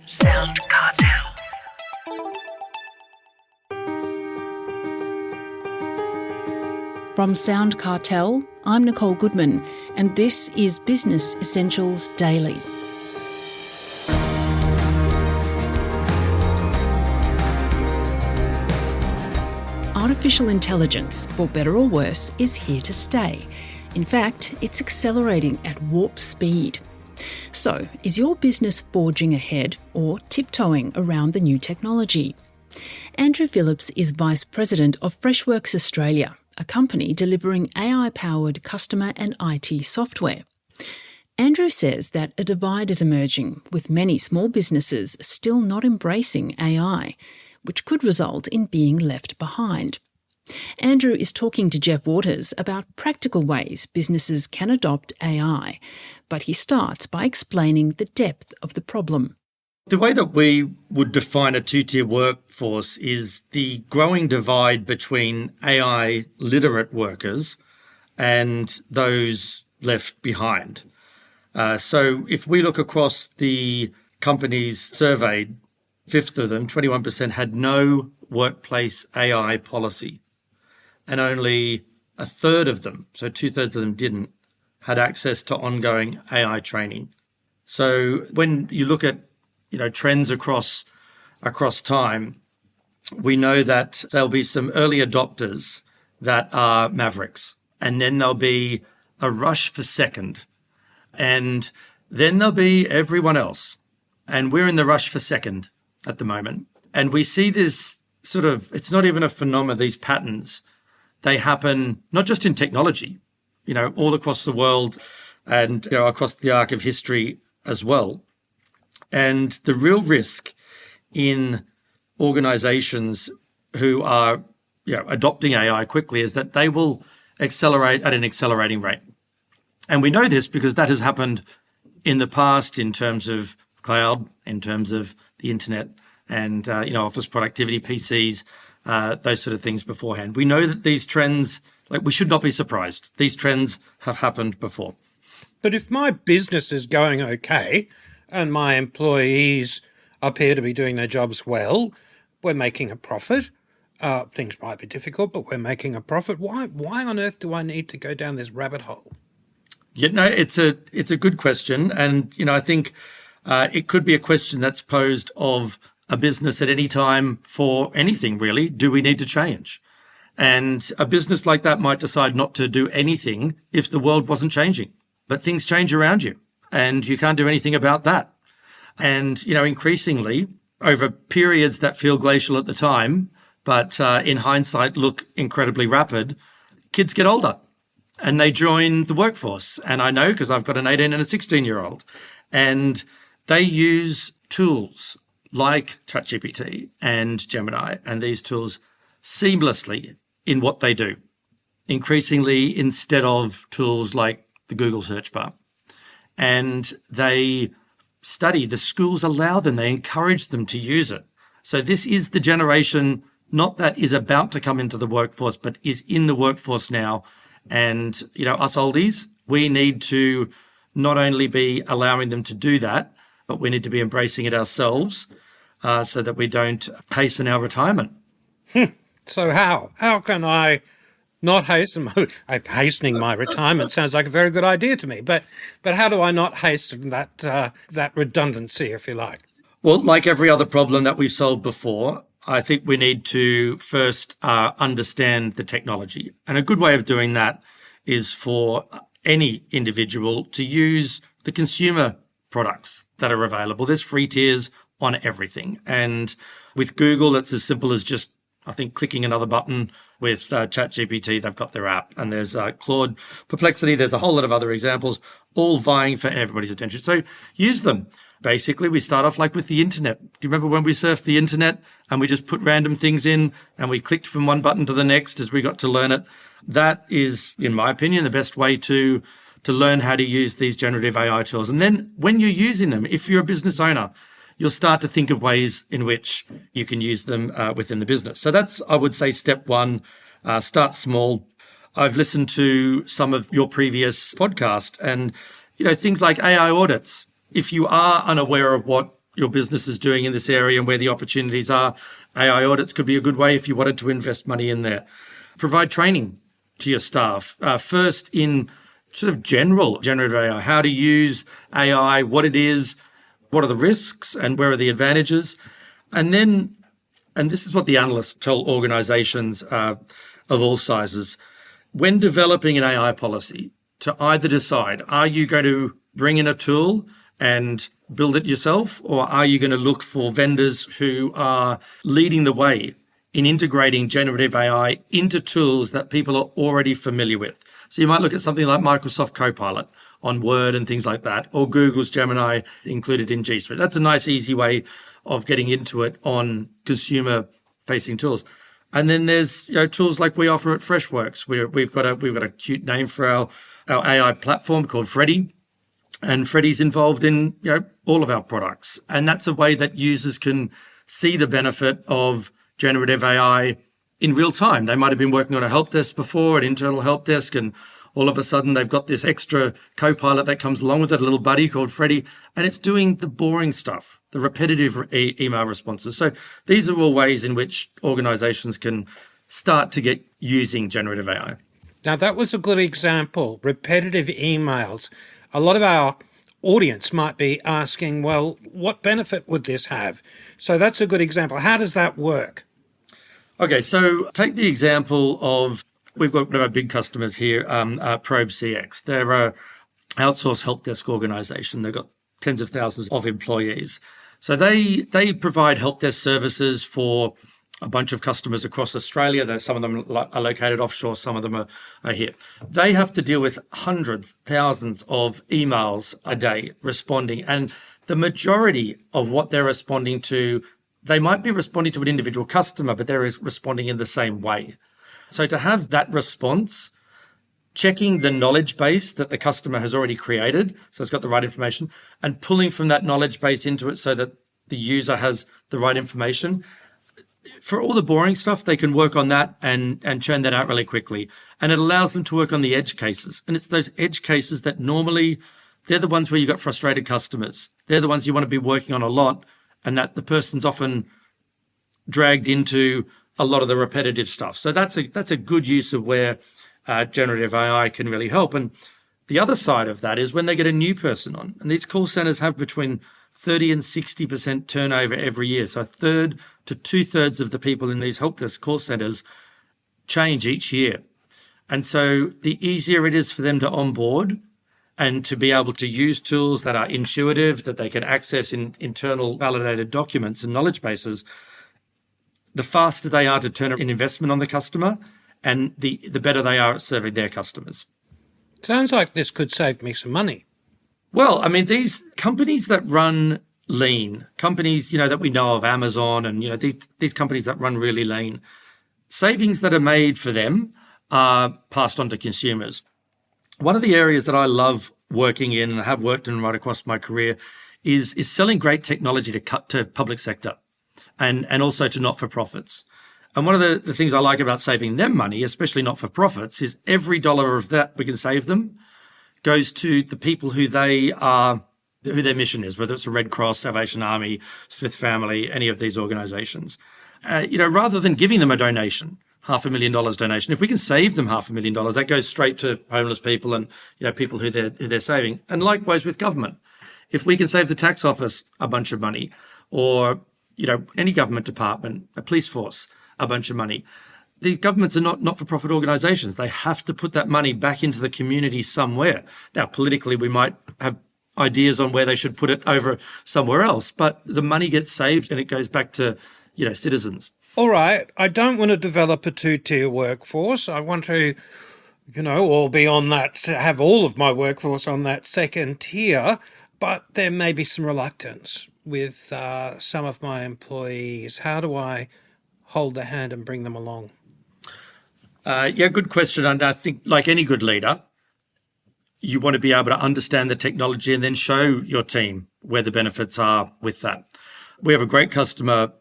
SoundCartel. From SoundCartel, I'm Nicole Goodman, and this is Business Essentials Daily. Artificial intelligence, for better or worse, is here to stay. In fact, it's accelerating at warp speed. So, is your business forging ahead or tiptoeing around the new technology? Andrew Phillips is Vice President of Freshworks Australia, a company delivering AI-powered customer and IT software. Andrew says that a divide is emerging, with many small businesses still not embracing AI, which could result in being left behind. Andrew is talking to Jeff Waters about practical ways businesses can adopt AI, but he starts by explaining the depth of the problem. The way that we would define a two-tier workforce is the growing divide between AI-literate workers and those left behind. So if we look across the companies surveyed, a fifth of them, 21%, had no workplace AI policy. And only a third of them, so 2/3 of them didn't, had access to ongoing AI training. So when you look at trends across time, we know that there'll be some early adopters that are mavericks, and then there'll be a rush for second, and then there'll be everyone else. And we're in the rush for second at the moment. And we see this it's not even a phenomenon, these patterns. They happen not just in technology, all across the world and across the arc of history as well. And the real risk in organizations who are adopting AI quickly is that they will accelerate at an accelerating rate. And we know this because that has happened in the past in terms of cloud, in terms of the internet and office productivity, PCs, those sort of things beforehand. We know that these trends, we should not be surprised. These trends have happened before. But if my business is going okay and my employees appear to be doing their jobs well, we're making a profit. Things might be difficult, but we're making a profit. Why on earth do I need to go down this rabbit hole? It's a good question. And, I think it could be a question that's posed of a business at any time for anything, really. Do we need to change? And a business like that might decide not to do anything if the world wasn't changing. But things change around you, and you can't do anything about that. And, increasingly, over periods that feel glacial at the time, but in hindsight look incredibly rapid, kids get older and they join the workforce. And I know because I've got an 18 and a 16-year-old, and they use tools like ChatGPT and Gemini and these tools seamlessly in what they do, increasingly instead of tools like the Google search bar. And they study, the schools allow them, they encourage them to use it. So this is the generation, not that is about to come into the workforce, but is in the workforce now. And, us oldies, we need to not only be allowing them to do that, but we need to be embracing it ourselves so that we don't hasten our retirement. So how? How can I not hastening my retirement sounds like a very good idea to me, but how do I not hasten that redundancy, if you like? Well, like every other problem that we've solved before, I think we need to first understand the technology. And a good way of doing that is for any individual to use the consumer products that are available. There's free tiers on everything. And with Google, it's as simple as just, I think, clicking another button. With ChatGPT, they've got their app. And there's Claude, Perplexity. There's a whole lot of other examples, all vying for everybody's attention. So use them. Basically, we start off like with the internet. Do you remember when we surfed the internet and we just put random things in and we clicked from one button to the next as we got to learn it? That is, in my opinion, the best way to learn how to use these generative AI tools. And then when you're using them, if you're a business owner, you'll start to think of ways in which you can use them within the business. So that's, I would say, step one. Start small. I've listened to some of your previous podcasts and, things like AI audits. If you are unaware of what your business is doing in this area and where the opportunities are. AI audits could be a good way if you wanted to invest money in there. Provide training to your staff. First in sort of general generative AI, how to use AI, what it is, what are the risks and where are the advantages. And then, and this is what the analysts tell organizations of all sizes, when developing an AI policy, to either decide, are you going to bring in a tool and build it yourself, or are you going to look for vendors who are leading the way in integrating generative AI into tools that people are already familiar with? So you might look at something like Microsoft Copilot on Word and things like that, or Google's Gemini included in G Suite. That's a nice, easy way of getting into it on consumer-facing tools. And then there's tools like we offer at Freshworks. We've got a cute name for our AI platform called Freddy, and Freddy's involved in all of our products. And that's a way that users can see the benefit of generative AI in real time. They might have been working on a help desk before, an internal help desk, and all of a sudden they've got this extra Copilot that comes along with it, a little buddy called Freddy, and it's doing the boring stuff, the repetitive email responses. So these are all ways in which organizations can start to get using generative AI. Now, that was a good example, repetitive emails. A lot of our audience might be asking, well, what benefit would this have? So that's a good example. How does that work? Okay, so take the example of, we've got one of our big customers here, Probe CX. They're an outsourced help desk organization. They've got tens of thousands of employees. So they provide help desk services for a bunch of customers across Australia. Some of them are located offshore, some of them are here. They have to deal with hundreds, thousands of emails a day responding. And the majority of what they're responding to, they might be responding to an individual customer, but they're responding in the same way. So to have that response, checking the knowledge base that the customer has already created, so it's got the right information, and pulling from that knowledge base into it so that the user has the right information. For all the boring stuff, they can work on that and churn that out really quickly. And it allows them to work on the edge cases. And it's those edge cases that normally, they're the ones where you've got frustrated customers. They're the ones you want to be working on a lot, and that the person's often dragged into a lot of the repetitive stuff. So that's a good use of where generative AI can really help. And the other side of that is when they get a new person on. And these call centers have between 30 and 60% turnover every year. So a third to two-thirds of the people in these help desk call centers change each year. And so the easier it is for them to onboard and to be able to use tools that are intuitive, that they can access in internal validated documents and knowledge bases, the faster they are to turn an investment on the customer, and the better they are at serving their customers. Sounds like this could save me some money. Well, I mean, these companies that run lean, companies, that we know of, Amazon, and, these companies that run really lean, savings that are made for them are passed on to consumers. One of the areas that I love working in and have worked in right across my career is selling great technology to public sector and also to not-for-profits. And one of the things I like about saving them money, especially not-for-profits, is every dollar of that we can save them goes to the people who their mission is, whether it's a Red Cross, Salvation Army, Smith Family, any of these organizations. Rather than giving them a donation, $500,000 donation, if we can save them $500,000, that goes straight to homeless people and people who they're saving. And likewise with government, if we can save the tax office a bunch of money, or any government department, a police force, a bunch of money. These governments are not-for-profit organizations. They have to put that money back into the community somewhere. Now, politically, we might have ideas on where they should put it over somewhere else, but the money gets saved and it goes back to, citizens. All right. I don't want to develop a two-tier workforce. I want to, all be on that, have all of my workforce on that second tier, but there may be some reluctance with some of my employees. How do I hold their hand and bring them along? Good question. And I think, like any good leader, you want to be able to understand the technology and then show your team where the benefits are with that. We have a great customer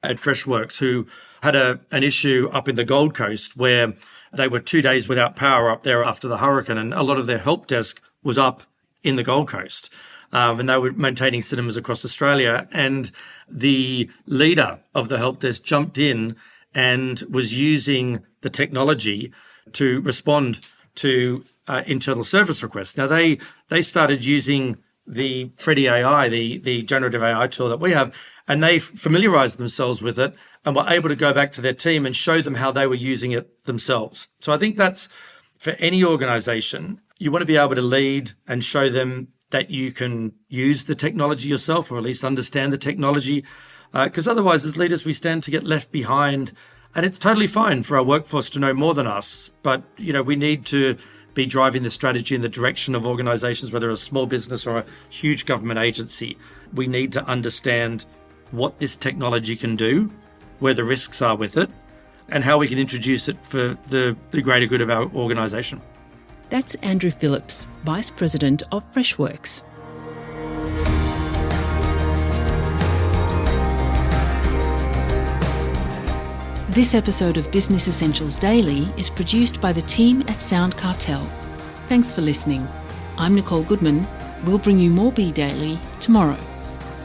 at Freshworks who had an issue up in the Gold Coast where they were 2 days without power up there after the hurricane, and a lot of their help desk was up in the Gold Coast. and they were maintaining cinemas across Australia. And the leader of the help desk jumped in and was using the technology to respond to internal service requests. Now, they started using the Freddy AI, the generative AI tool that we have, and they familiarized themselves with it and were able to go back to their team and show them how they were using it themselves. So I think that's, for any organization, you want to be able to lead and show them that you can use the technology yourself, or at least understand the technology, because otherwise, as leaders, we stand to get left behind. And it's totally fine for our workforce to know more than us, but we need to be driving the strategy in the direction of organizations, whether a small business or a huge government agency. We need to understand what this technology can do, where the risks are with it, and how we can introduce it for the greater good of our organisation. That's Andrew Phillips, Vice President of Freshworks. This episode of Business Essentials Daily is produced by the team at SoundCartel. Thanks for listening. I'm Nicole Goodman. We'll bring you more Be Daily tomorrow.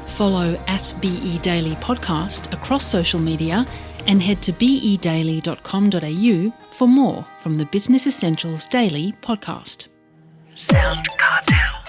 Follow @BE Daily Podcast across social media and head to bedaily.com.au for more from the Business Essentials Daily podcast. SoundCartel.